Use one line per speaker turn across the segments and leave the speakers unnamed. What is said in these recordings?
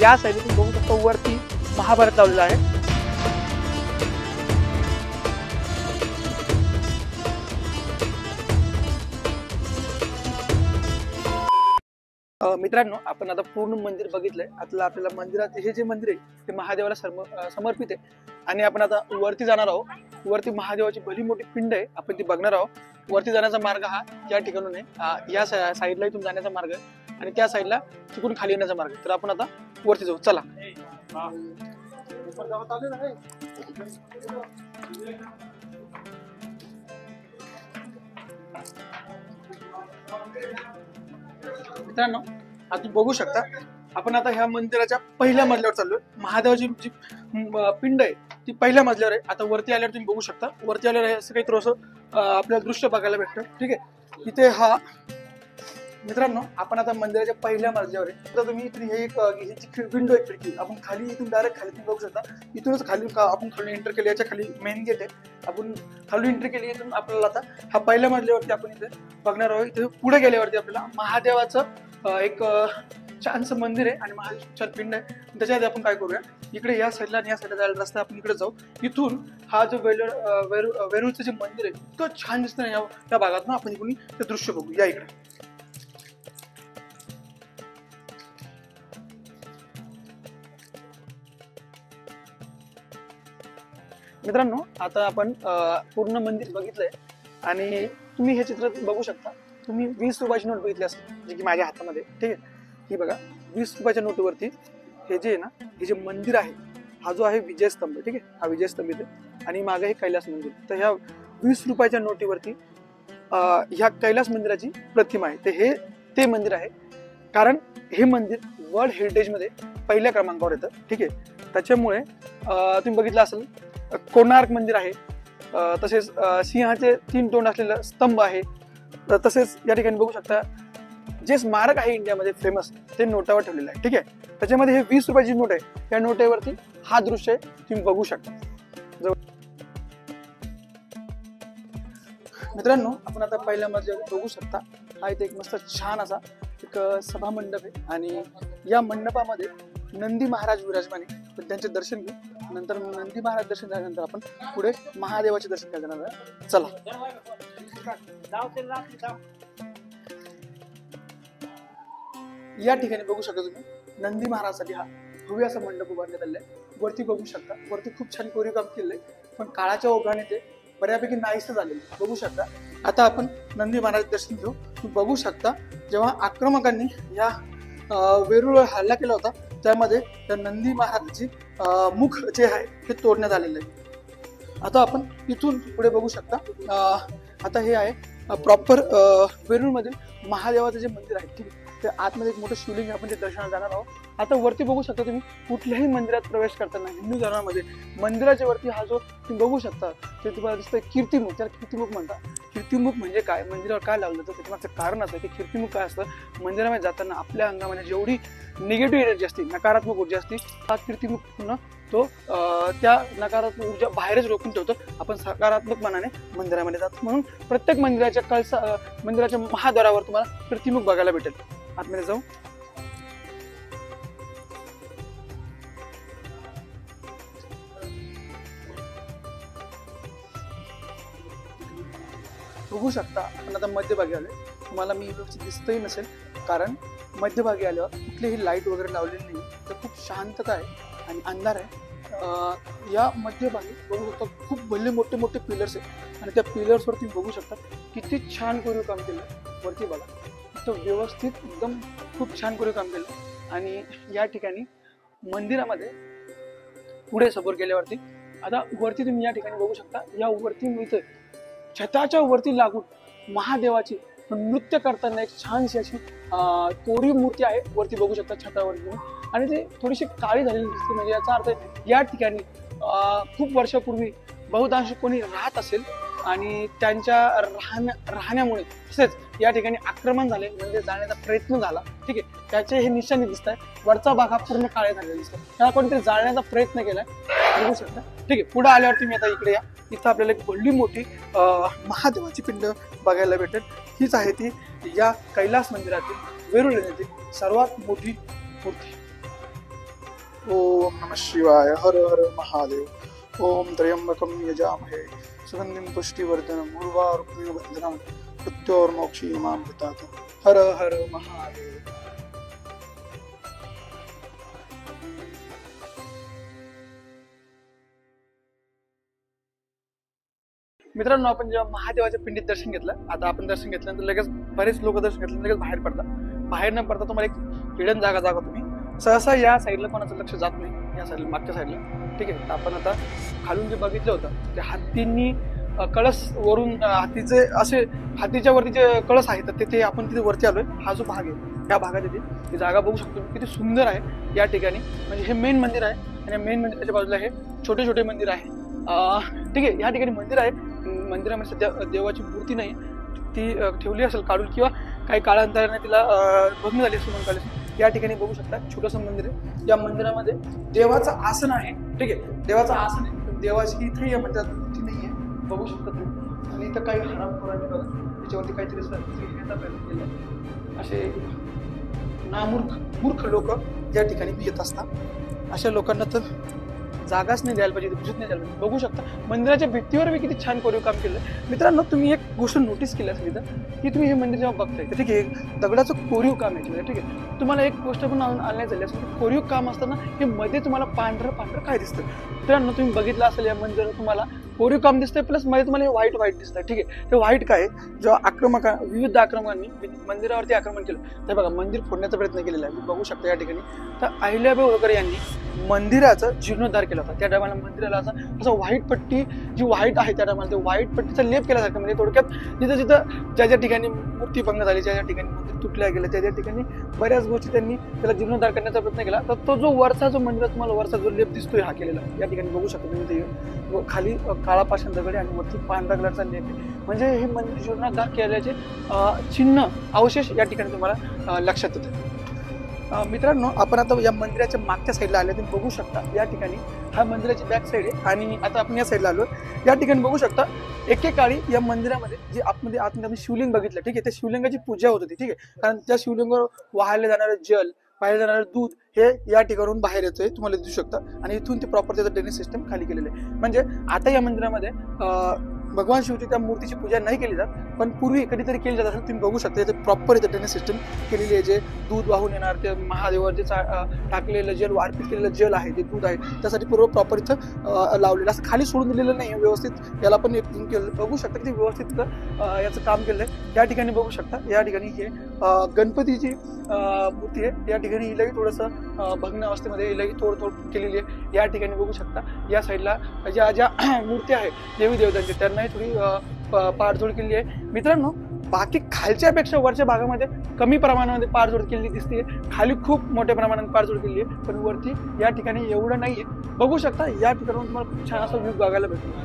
या साईडला तुम्ही बघू शकता वरती महाभारत लावलेला आहे। मित्रांनो, आपण आता पूर्ण मंदिर बघितलंय। आता आपल्याला मंदिरात हे जे मंदिर आहे ते महादेवाला समर्पित आहे आणि आपण आता वरती जाणार आहोत। वरती महादेवाची भली मोठी पिंड आहे, आपण ती बघणार आहोत। वरती जाण्याचा मार्ग हा या ठिकाणून आहे, या साईडला इथून जाण्याचा मार्ग आहे आणि त्या साईडला तिकडून खाली येण्याचा मार्ग आहे। तर आपण आता वरती जाऊ, चला। मित्रांनो, आता तुम्ही बघू शकता आपण आता ह्या मंदिराच्या पहिल्या मजल्यावर चाललोय। महादेवाची जी पिंड आहे ती पहिल्या मजल्यावर आहे। आता वरती आल्यावर तुम्ही बघू शकता, वरती आल्यावर असं काही थोडंसं आपल्याला दृश्य बघायला भेटतं, ठीक आहे। इथे हा मित्रांनो, आपण आता मंदिराच्या पहिल्या मजल्यावर आहे। आता तुम्ही इथे हे एक विंडो आहे, खिडकी, आपण खाली इथून डायरेक्ट खाली तुम्ही बघू शकता। इथूनच खाली आपण खाली एंटर केली, याच्या खाली मेन गेट आहे, आपण खाली एंट्री केली। इथून आपल्याला आता हा पहिल्या मजल्यावरती आपण इथे बघणार आहोत। इथे पुढे गेल्यावरती आपल्याला महादेवाचं एक छानसं मंदिर आहे आणि महादेवाची पिंड आहे। त्याच्यामध्ये आपण काय करूया, इकडे या साईडला आणि या साईडला जायला रस्ता, आपण इकडे जाऊ। इथून हा जो वेरूळचं जे मंदिर आहे इतकं छान दिसतं या भागात ना, आपण इकडून ते दृश्य बघू, या इकडे। मित्रांनो, आता आपण पूर्ण मंदिर बघितलंय आणि तुम्ही हे चित्र बघू शकता। तुम्ही 20 रुपयाची नोट बघितली असेल, जी की माझ्या हातामध्ये, ठीक आहे। ही बघा, 20 रुपयाच्या नोटवरती हे जे आहे ना, हे जे मंदिर आहे, हा जो आहे विजयस्तंभ, ठीक आहे। हा विजयस्तंभ इथे आणि मागे हे कैलास मंदिर। तर ह्या 20 रुपयाच्या नोटीवरती ह्या कैलास मंदिराची प्रतिमा आहे। हे ते मंदिर आहे, कारण हे मंदिर वर्ल्ड हेरिटेज मध्ये पहिल्या क्रमांकावर येतं, ठीक आहे। त्याच्यामुळे तुम्ही बघितलं असेल कोणार्क मंदिर आहे, तसेच सिंहाचे 3 तोंड असलेलं स्तंभ आहे, तसेच या ठिकाणी बघू शकता जे स्मारक आहे इंडियामध्ये फेमस ते नोटावर ठेवलेलं आहे, ठीक आहे। त्याच्यामध्ये हे 20 रुपयाची नोट आहे, या नोटेवरती हा दृश्य तुम्ही बघू शकता। मित्रांनो, आपण आता पहिल्या मजल्यावर बघू शकता, हा इथे एक मस्त छान असा एक सभा मंडप आहे आणि या मंडपामध्ये नंदी महाराज विराजमान आहे। तर त्यांचे दर्शन घेऊ, नंतर नंदी महाराज दर्शन झाल्यानंतर आपण पुढे महादेवाचे दर्शन करणार आहे, चला। या ठिकाणी बघू शकता तुम्ही नंदी महाराजसाठी हा भव्य असा मंडप उभारण्यात आलेला आहे। वरती बघू शकता, वरती खूप छान कोरीवकाम केलंय, पण काळाच्या ओघाने ते बऱ्यापैकी नाहीसं झालेलं बघू शकता। आता आपण नंदी महाराज दर्शन घेऊ। तुम्ही बघू शकता, जेव्हा आक्रमकांनी या वेरूळ हल्ला केला होता त्यामध्ये त्या नंदी महाराजाची मुख जे आहे ते तोडण्यात आलेलं आहे। आता आपण इथून पुढे बघू शकता, आता हे आहे प्रॉपर वेरूळमधील महादेवाचं जे मंदिर आहे, ठीक आहे। ते आतमध्ये एक मोठं शिवलिंग, आपण ते दर्शनाला जाणार आहोत। आता वरती बघू शकता तुम्ही, कुठल्याही मंदिरात प्रवेश करताना हिंदू धर्मामध्ये मंदिराच्या वरती हा जो तुम्ही बघू शकता ते तुम्हाला दिसतंय कीर्तिमुख, त्याला कीर्तिमुख म्हणतात। कीर्तिमुख म्हणजे काय, मंदिरावर काय लावलं जातं त्याच्यामागचं कारण असतं की कीर्तिमुख काय असतं, मंदिरामध्ये जाताना आपल्या अंगामध्ये जेवढी निगेटिव्ह एनर्जी असते, नकारात्मक ऊर्जा असते, हा कीर्तिमुख पूर्ण तो त्या नकारात्मक ऊर्जा बाहेरच रोखून ठेवतो। आपण सकारात्मक मनाने मंदिरामध्ये जातो, म्हणून प्रत्येक मंदिराच्या मंदिराच्या महाद्वारावर तुम्हाला कीर्तिमुख बघायला भेटेल। आतमध्ये जाऊ, बघू शकता आपण आता मध्यभागी आलोय। तुम्हाला मी व्यवस्थित दिसतही नसेल, कारण मध्यभागी आल्यावर कुठलीही लाईट वगैरे लावलेली नाही, तर खूप शांतता आहे आणि अंधार आहे। या मध्यभागी बघू शकता खूप भले मोठे मोठे पिलर्स आहेत आणि त्या पिलर्स वरती बघू शकता किती छान कोरीव काम केलं। वरती बघा, तो व्यवस्थित एकदम खूप छान कोरीव काम केलं। आणि या ठिकाणी मंदिरामध्ये पुढे समोर गेल्यावरती आता वरती तुम्ही या ठिकाणी बघू शकता, या वरती मिळते छताच्या वरती लागून महादेवाची नृत्य करताना एक छानशी अशी कोरीव मूर्ती आहे, वरती बघू शकता छतावरती, आणि ती थोडीशी काळी झालेली दिसते। म्हणजे याचा अर्थ या ठिकाणी खूप वर्षापूर्वी बहुतांश कोणी राहत असेल आणि त्यांच्या राहण्यामुळे तसेच या ठिकाणी आक्रमण झाले, म्हणजे जाण्याचा प्रयत्न झाला, ठीक आहे। त्याचे हे निशाणे दिसत आहे, वरचा भाग हा पूर्ण काळे झालेला दिसतो, त्याला कोणीतरी जाळण्याचा प्रयत्न केलाय, बघू शकता, ठीक आहे। पुढे आल्यावर तुम्ही आता इकडे या, इथं आपल्याला एक भली मोठी महादेवाची पिंड बघायला भेटेल। हीच आहे ती या कैलास मंदिरातील वेरूळ येथील सर्वात मोठी मूर्ती। ओम नमः शिवाय. हर हर महादेव. ओम त्र्यंबकं यजामहे सुगंधिं पुष्टिवर्धनम् उर्वारुकमिव बन्धनान् मृत्योर्मोक्षीयमामृतात्. हर हर महादेव. मित्रांनो, आपण जेव्हा महादेवाच्या पिंडीत दर्शन घेतलं, आता आपण दर्शन घेतल्यानंतर लगेच बरेच लोक दर्शन घेतल्यानंतर लगेच बाहेर पडतात. बाहेर न पडता तुम्हाला एक हिडन जागा तुम्ही सहसा या साईडला कोणाचं लक्ष जात नाही, या साईडला मागच्या साईडला. ठीक आहे, तर आपण आता खालून जे बघितलं होतं ते हत्तींनी कळस वरून हत्तीचे असे हत्तीच्या वरती जे कळस आहे तर ते आपण तिथे वरती आलोय. हा जो भाग आहे त्या भागात येते ही जागा बघू शकतो किती सुंदर आहे या ठिकाणी. म्हणजे हे मेन मंदिर आहे आणि मेन मंदिराच्या बाजूला हे छोटे छोटे मंदिर आहे. ठीक आहे, या ठिकाणी मंदिर आहे. मंदिरामध्ये सध्या देवाची मूर्ती नाही, ती ठेवली असेल काढून किंवा काही काळांतराने तिला भग्न झाली असेल म्हणून. या ठिकाणी बघू शकता छोटंसं मंदिर आहे. या मंदिरामध्ये देवाचं आसन आहे. ठीक आहे, देवाचं आसन आहे. देवाची इथे या मंदिरात मूर्ती नाही आहे, बघू शकता तुम्ही. आणि इथं काही हरामखोरांनी बघा त्याच्यावरती काहीतरी असे मूर्ख लोक या ठिकाणी येत असतात. अशा लोकांना तर जागाच नाही द्यायला पाहिजे, घुसत नाही द्यायला पाहिजे. बघू शकता मंदिराच्या भित्तीवर मी किती छान कोरीव काम केलं. मित्रांनो, तुम्ही एक गोष्ट नोटीस केली असेल इथं की तुम्ही हे मंदिर जेव्हा बघताय तर ठीक आहे दगडाचं कोरीव काम आहे. ठीक आहे, तुम्हाला एक गोष्ट पण आणण्यात झाली असेल की कोरीव काम असताना हे मध्ये तुम्हाला पांढरं काय दिसतं. मित्रांनो, तुम्ही बघितलं असेल या मंदिरात तुम्हाला कोरीव काम दिसतंय प्लस मध्ये तुम्हाला हे व्हाईट दिसतंय. ठीक आहे, ते व्हाईट काय जेव्हा विविध आक्रमकांनी मंदिरावरती आक्रमण केलं ते बघा मंदिर फोडण्याचा प्रयत्न केलेला आहे. बघू शकता या ठिकाणी. तर अहिल्याबाई होळकर यांनी मंदिराचा जीर्णोद्धार केला होता. त्या टायमाला मंदिराला असं व्हाईट पट्टी जी व्हाईट आहे त्या टायमाला ते व्हाईट पट्टीचा लेप केल्यासारखं. म्हणजे थोडक्यात जिथं ज्या ठिकाणी मूर्ती भंग झाली, ज्या ठिकाणी मंदिर तुटल्या गेले त्या ठिकाणी बऱ्याच गोष्टी त्यांनी त्याला जीर्णोद्धार करण्याचा प्रयत्न केला. तर तो जो वरचा जो मंदिरात तुम्हाला वरचा जो लेप दिसतोय हा केलेला या ठिकाणी बघू शकता तुम्ही. ते खाली काळा पाषाण दगड आणि वरती पांढरा कलरचा लेप आहे. म्हणजे हे मंदिर जीर्णोद्धार केल्याचे चिन्ह अवशेष या ठिकाणी तुम्हाला लक्षात येतं. मित्रांनो, आपण आता या मंदिराच्या मागच्या साईडला आले तुम्ही बघू शकता. या ठिकाणी हा मंदिराची बॅक साईड आहे आणि आता आपण या साईडला आलो. या ठिकाणी बघू शकता एकेकाळी या मंदिरामध्ये जे आतमध्ये आपण शिवलिंग बघितलं. ठीक आहे, त्या शिवलिंगाची पूजा होत होती. ठीक आहे, कारण त्या शिवलिंगावर वाहायला जाणारं जल, बाहेर जाणारं दूध हे या ठिकाणाहून बाहेर येतोय, तुम्हाला दिसू शकतं. आणि इथून ते प्रॉपर त्याचं ड्रेनेज सिस्टम खाली केलेलं आहे. म्हणजे आता या मंदिरामध्ये भगवान शिवची त्या मूर्तीची पूजा नाही केली जात, पण पूर्वी कधीतरी केली जात असेल. तुम्ही बघू शकता इथे प्रॉपर इथे ड्रेनेज सिस्टम केलेली आहे. जे दूध वाहून येणार ते महादेवावर जे टाकलेलं जल, अर्पित केलेलं जल आहे, जे दूध आहे त्यासाठी पूर्व प्रॉपर इथं लावलेलं. असं खाली सोडून दिलेलं नाही, व्यवस्थित याला पण केलं. बघू शकता की व्यवस्थित याचं काम केलं आहे. या ठिकाणी बघू शकता या ठिकाणी हे गणपतीची मूर्ती आहे. या ठिकाणी हिलाही थोडंसं भग्न अवस्थेमध्ये हिलाही थोडं केलेली आहे. या ठिकाणी बघू शकता या साईडला ज्या मूर्त्या आहेत देवी देवतांच्या त्यांनाही थोडी पाडझोड केली आहे. मित्रांनो, बाकी खालच्यापेक्षा वरच्या भागामध्ये कमी प्रमाणामध्ये पाडझोड केलेली दिसते. खाली खूप मोठ्या प्रमाणात पाडझोड केली आहे, पण वरती या ठिकाणी एवढं नाहीये. बघू शकता या ठिकाणी तुम्हाला खूप छान असा व्ह्यू बघायला भेटतो.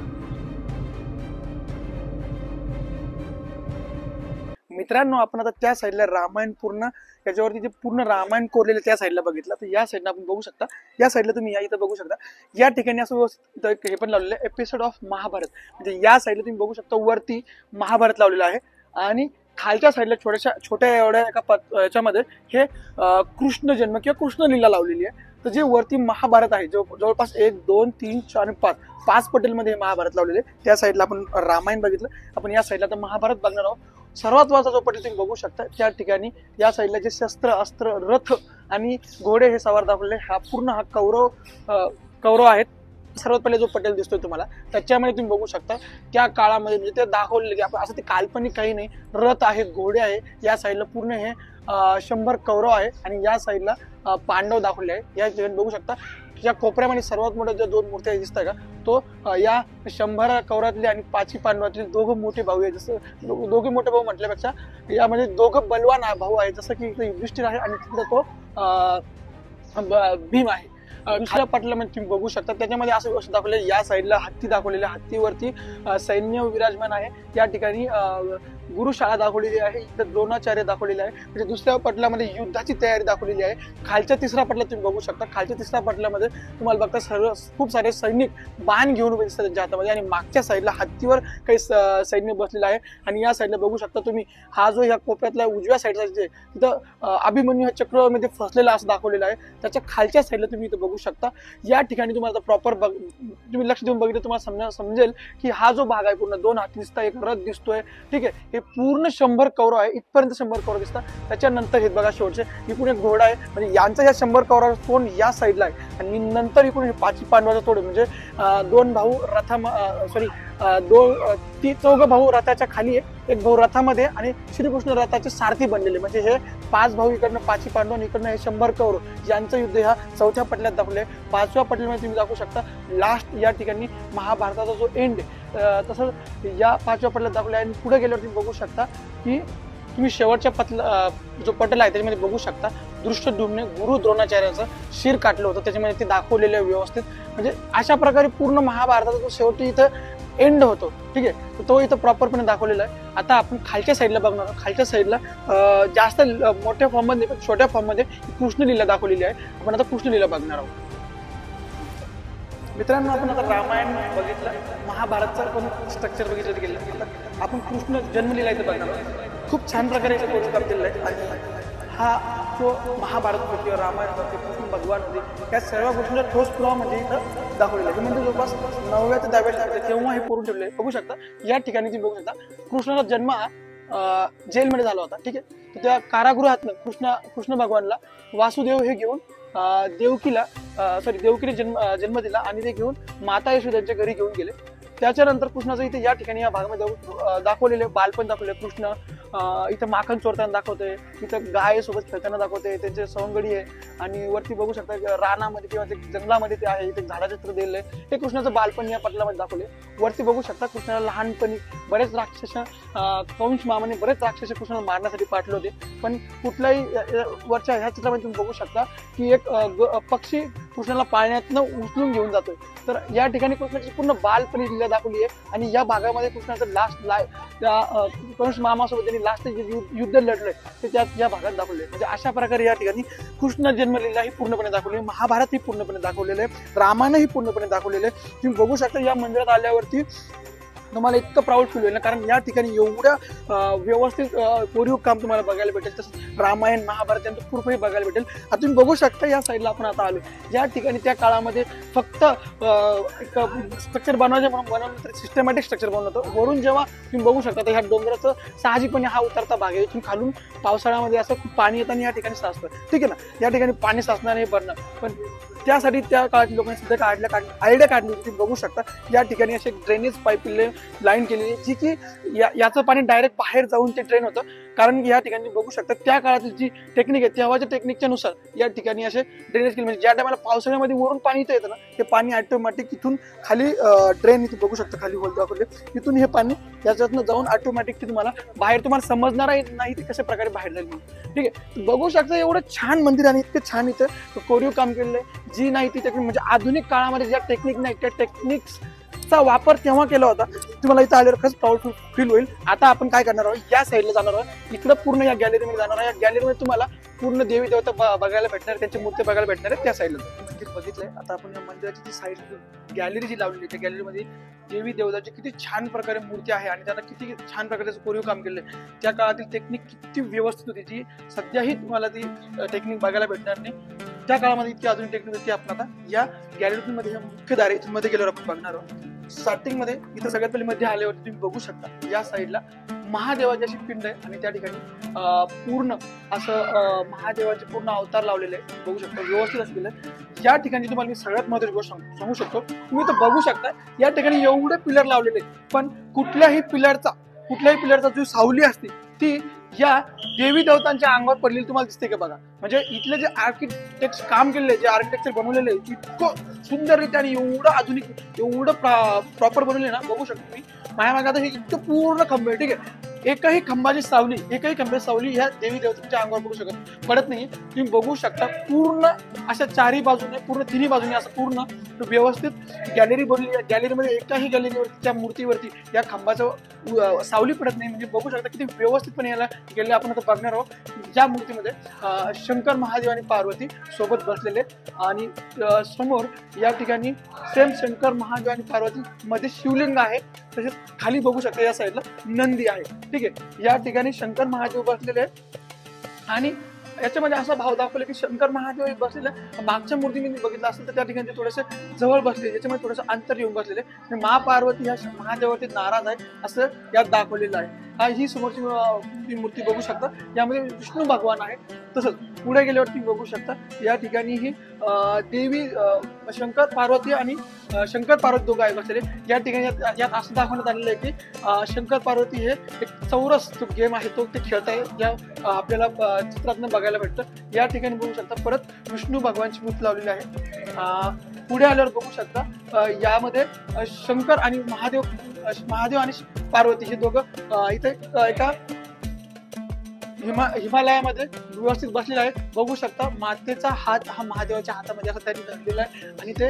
मित्रांनो, आपण आता त्या साईडला रामायण पूर्ण याच्यावरती जे पूर्ण रामायण कोरलेलं त्या साईडला बघितलं. तर या साईडला आपण बघू शकता. या साईडला तुम्ही या इथं बघू शकता या ठिकाणी असं व्यवस्थित हे पण लावलेलं आहे एपिसोड ऑफ महाभारत. म्हणजे या साईडला तुम्ही बघू शकता वरती महाभारत लावलेलं आहे आणि खालच्या साईडला छोट्या एवढ्या एका याच्यामध्ये हे कृष्ण जन्म किंवा कृष्ण लीला लावलेली आहे. तर जे वरती महाभारत आहे जवळपास 1, 2, 3, 4 आणि 5 पटेलमध्ये महाभारत लावलेले. त्या साईडला आपण रामायण बघितलं. आपण या साईडला तर महाभारत बघणार आहोत. सर्वात वरचा जो पटेल तुम्ही बघू शकता त्या ठिकाणी या साईडला जे शस्त्र, अस्त्र, रथ आणि घोडे हे सवार दाखवले. हा पूर्ण हा कौरव आहेत. सर्वात पहिले जो पटेल दिसतोय तुम्हाला त्याच्यामध्ये तुम्ही बघू शकता त्या काळामध्ये म्हणजे ते दाखवलेले की असं ते काल्पनिक काही नाही. रथ आहेत, घोडे आहे. या साईडला पूर्ण हे 100 कौरव आहे आणि या साईडला पांडव दाखवले आहे. या ठिकाणी बघू शकता या कोपऱ्यामध्ये सर्वात मोठ्या ज्या 2 मूर्त्या दिसतात का तो या 100 कौरातले आणि 5 पांडवातले 2 मोठे भाऊ आहे. जसं 2 मोठे भाऊ म्हटल्यापेक्षा यामध्ये 2 बलवान भाऊ आहे. जसं की युधिष्ठिर आहे आणि तिकडे तो भीम आहे. दुसऱ्या पटलामध्ये तुम्ही बघू शकता त्याच्यामध्ये असं गोष्ट दाखवले. या साईडला हत्ती दाखवलेले, हत्तीवरती सैन्य विराजमान आहे. या ठिकाणी गुरुशाळा दाखवलेली आहे, इथं द्रोणाचार्य दाखवलेले आहे, म्हणजे दुसऱ्या पटलामध्ये युद्धाची तयारी दाखवलेली आहे. खालच्या तिसऱ्या पटलात तुम्ही बघू शकता, खालच्या तिसऱ्या पटलामध्ये तुम्हाला बघता सर्व खूप सारे सैनिक बाण घेऊन उभे दिसतात त्यांच्या हातामध्ये, आणि मागच्या साईडला हत्तीवर काही सैन्य बसलेला आहे. आणि या साईडला बघू शकता तुम्ही, हा जो ह्या कोपऱ्यातला उजव्या साईडचा जे तिथं अभिमन्यू ह्या चक्रमध्ये फसलेला असं दाखवलेला आहे, त्याच्या खालच्या साईडला तुम्ही इथं बघू शकता. या ठिकाणी तुम्हाला प्रॉपर तुम्ही लक्ष देऊन बघितलं तुम्हाला समजेल की हा जो भाग आहे पूर्ण 2 हाती दिसतात, एक रथ दिसतोय, ठीक आहे. हे पूर्ण 100 कौरव आहे, इथपर्यंत 100 कौरव दिसतात. त्याच्यानंतर हे बघा शेवटचे इकडून एक घोडा आहे, म्हणजे यांचा या 100 कौरव तोंड या साईडला आहे, आणि नंतर इकडून हे 5 पांडवाचं तोड, म्हणजे 2 भाऊ चौघ भाऊ रथाच्या खाली आहे, एक भाऊ रथामध्ये, आणि श्रीकृष्ण रथाचे सारथी बनलेले, म्हणजे हे 5 भाऊ इकडनं 5 पांडव आणि इकडनं हे 100 कौरव यांचं युद्ध ह्या 4थ्या पटल्यात दाखवले. 5व्या पटल्यामध्ये तुम्ही दाखवू शकता लास्ट या ठिकाणी महाभारताचा जो एंड आहे, तसंच या 5व्या पटल्यात दाखवले. आणि पुढे गेल्यावर तुम्ही बघू शकता की तुम्ही शेवटच्या जो पटल आहे त्याच्यामध्ये बघू शकता दृष्टद्युम्न गुरु द्रोणाचार्याचं शिर काटलं होतं, त्याच्यामध्ये ते दाखवलेलं आहे व्यवस्थित. म्हणजे अशा प्रकारे पूर्ण महाभारताचा जो शेवटी इथं एंड होतो, ठीक आहे, तर तो इथं प्रॉपरपणे दाखवलेला आहे. आता आपण खालच्या साईडला बघणार आहोत. खालच्या साईडला जास्त मोठ्या फॉर्ममध्ये पण छोट्या फॉर्ममध्ये कृष्णलीला दाखवलेली आहे. आपण आता कृष्णलीला बघणार आहोत. मित्रांनो, आपण आता रामायण बघितलं, महाभारतचं पण स्ट्रक्चर बघितलं गेलं, आपण कृष्ण जन्मलीला इथं बघणार आहोत. खूप छान प्रकारे इथं कोरीवकाम केलेलं आहे. आणि हा जो महाभारत किंवा रामायण कृष्ण भगवान होते या सर्व गोष्टींचा ठोस पुरावा म्हणजे इथं दाखवलेला आहे. म्हणजे जवळपास 9व्या ते 10व्या तेव्हा हे करून ठेवले. बघू शकता या ठिकाणी तुम्ही बघू शकता कृष्णाचा जन्म हा जेलमध्ये झाला होता, ठीक आहे. तर त्या कारागृहातनं कृष्ण भगवानला वासुदेव हे घेऊन देवकीला जन्म दिला, आणि ते घेऊन माता यशोदांच्या घरी घेऊन गेले. त्याच्यानंतर कृष्णाचं इथे या ठिकाणी या भागामध्ये दाखवलेले बालपण दाखवले. कृष्ण इथं माखन चोरताना दाखवतोय, इथं गाय सोबत खेळताना दाखवते, त्यांचे सवंगडी आहे, आणि वरती बघू शकता रानामध्ये किंवा ते जंगलामध्ये ते आहे, इथे झाडाचे चित्र दिलेलं आहे. हे कृष्णाचं बालपण या पटलामध्ये दाखवले. वरती बघू शकता कृष्णाला लहानपणी बरेच राक्षस कंस मामाने बरेच राक्षस कृष्णाला मारण्यासाठी पाठले होते, पण कुठल्याही वरच्या ह्या चित्रामध्ये तुम्ही बघू शकता की एक पक्षी कृष्णाला पाळण्यातनं उचलून घेऊन जातोय. तर या ठिकाणी कृष्णाची पूर्ण बालपणी लीला दाखवली आहे. आणि या भागामध्ये कृष्णाचं कंस मामासोबत त्यांनी लास्ट युद्ध लढलंय ते त्यात या भागात दाखवले. म्हणजे अशा प्रकारे या ठिकाणी कृष्ण जन्मलीला ही पूर्णपणे दाखवली, महाभारत ही पूर्णपणे दाखवलेलं आहे, रामायण ही पूर्णपणे दाखवलेलं आहे. तुम्ही बघू शकता या मंदिरात आल्यावरती तुम्हाला इतकं प्राऊड फील होईल ना, कारण या ठिकाणी एवढ्या व्यवस्थित कोरीव काम तुम्हाला बघायला भेटेल. तसंच रामायण महाभारत यांचं पूर्वही बघायला भेटेल. आता तुम्ही बघू शकता या साईडला आपण आता आलो, या ठिकाणी त्या काळामध्ये फक्त एक स्ट्रक्चर बनवलं तर सिस्टमॅटिक स्ट्रक्चर बनवलं होतं. वरून जेव्हा तुम्ही बघू शकता तर ह्या डोंगराचं साहजिकपणे हा उतरता भाग आहे, तुम्ही खालून पावसाळ्यामध्ये असं खूप पाणी येतं आणि या ठिकाणी साचतं, ठीक आहे ना. या ठिकाणी पाणी साचणार हे भरणं, पण त्यासाठी त्या काळात लोकांनी सुद्धा आयडिया काढली होती. तुम्ही बघू शकता या ठिकाणी असे ड्रेनेज पाईप लाईन केलेली, जी की याचं पाणी डायरेक्ट बाहेर जाऊन ते ड्रेन होतं. कारण या ठिकाणी बघू शकता त्या काळातील जी टेक्निक आहे तेव्हाच्या टेक्निकच्या नुसार या ठिकाणी असे ड्रेनेज केले. म्हणजे ज्या टायमाला पावसाळ्यामध्ये वरून पाणी इथं येतं ना, ते पाणी ऑटोमॅटिक इथून खाली ड्रेन इथे बघू शकता खाली होल दाखवले, इथून हे पाणी याच्यातनं जाऊन ऑटोमॅटिक तुम्हाला बाहेर तुम्हाला समजणार नाही ते कशा प्रकारे बाहेर जाईल, ठीक आहे. बघू शकता एवढं छान मंदिर आणि इतकं छान इथं कोरीव काम केलेलं आहे. जी नाही ती टेक्निक म्हणजे आधुनिक काळामध्ये ज्या टेक्निक नाही त्या टेक्निक्सचा वापर तेव्हा केला होता. तुम्हाला इथं आल्यावर खरंच प्राऊड फील होईल. आता आपण काय करणार आहोत, या साईडला जाणार आहोत, इकडं पूर्ण या गॅलरीमध्ये जाणार आहे. या गॅलरीमध्ये तुम्हाला पूर्ण देवी देवता बघायला भेटणार, त्यांची मूर्ती बघायला भेटणार आहे. त्या साईडला मंदिर बघितलंय. आता आपण या मंदिराची जी साईड गॅलरी जी लावलेली त्या गॅलरीमध्ये देवी देवताची किती छान प्रकारे मूर्ती आहे आणि त्यांना किती छान प्रकारे कोरीव काम केले. त्या काळातील टेक्निक किती व्यवस्थित होती, जी सध्याही तुम्हाला ती टेक्निक बघायला भेटणार नाही. त्या काळामध्ये इतकी अजून टेक्निक होती. आपण आता या गॅलरीमध्ये मुख्य दार मध्ये गेल्यावर आपण बघणार आहोत. स्टार्टिंग मध्ये इथं सगळ्यात पहिले मध्ये आल्यावर तुम्ही बघू शकता या साईडला महादेवाची अशी पिंड आहे आणि त्या ठिकाणी पूर्ण असं महादेवाचे पूर्ण अवतार लावलेले आहे. बघू शकता व्यवस्थित असलेलं आहे. या ठिकाणी तुम्हाला मी सगळ्यात महत्त्वाची गोष्ट सांगू शकतो, तुम्ही इथं बघू शकता या ठिकाणी एवढे पिलर लावलेले, पण कुठल्याही पिलरचा जो सावली असते ती या देवी देवतांच्या अंगावर पडलेली तुम्हाला दिसते का बघा. म्हणजे इथले जे आर्किटेक्ट काम केलेले, जे आर्किटेक्चर बनवलेले इतकं सुंदररित्या आणि एवढं आधुनिक एवढं प्रॉपर बनवले ना. बघू शकतो तुम्ही माझ्या मागे आता हे इतकं पूर्ण खंबे, ठीक आहे. एकही खंबाची सावली ह्या देवी देवतांच्या अंगावर पडत नाही. तुम्ही बघू शकता पूर्ण अशा चारही बाजूने, पूर्ण तिन्ही बाजूने असं पूर्ण व्यवस्थित गॅलरी बनली आहे. गॅलरीमध्ये एकाही गॅलरीवरती त्या मूर्तीवरती या खांबाचं सावली पडत नाही. म्हणजे बघू शकता किती व्यवस्थितपणे याला गेले. आपण आता बघणार आहोत ज्या मूर्तीमध्ये शंकर महादेव आणि पार्वती सोबत बसलेले आणि समोर या ठिकाणी सेम शंकर महादेव आणि पार्वती मध्ये शिवलिंग आहे. तसेच खाली बघू शकता या साईडला नंदी आहे. ठीक आहे, या ठिकाणी शंकर महादेव बसलेले आहेत आणि याच्यामध्ये असा भाव दाखवला की शंकर महादेव बसलेले. मागच्या मूर्ती मी बघितलं असेल तर त्या ठिकाणी ते थोडेसे जवळ बसले, याच्यामध्ये थोडंसं अंतर येऊन बसलेले. महापार्वती ह्या महादेवावरती नाराज आहे असं यात दाखवलेलं आहे. ही समोरची मूर्ती बघू शकता, यामध्ये विष्णू भगवान आहे. तसंच पुढे गेल्यावरती बघू शकता या ठिकाणी ही देवी शंकर पार्वती आणि शंकर पार्वती दोघं आहे बसलेले. या ठिकाणी यात असं दाखवण्यात आलेलं आहे की शंकर पार्वती हे एक चौरस गेम आहे तो ते खेळत आहे, ज्या आपल्याला चित्रातनं बघायला भेटतं. या ठिकाणी बघू शकता परत विष्णू भगवानची मूर्ती लावलेली आहे. पुढे आल्यावर बघू शकता यामध्ये शंकर आणि महादेव आणि पार्वती हे दोघं इथे एका हिमालयामध्ये व्यवस्थित बसलेला आहे. बघू शकता मातेचा हात हा महादेवाच्या हातामध्ये असा त्यांनी धरलेला आहे आणि ते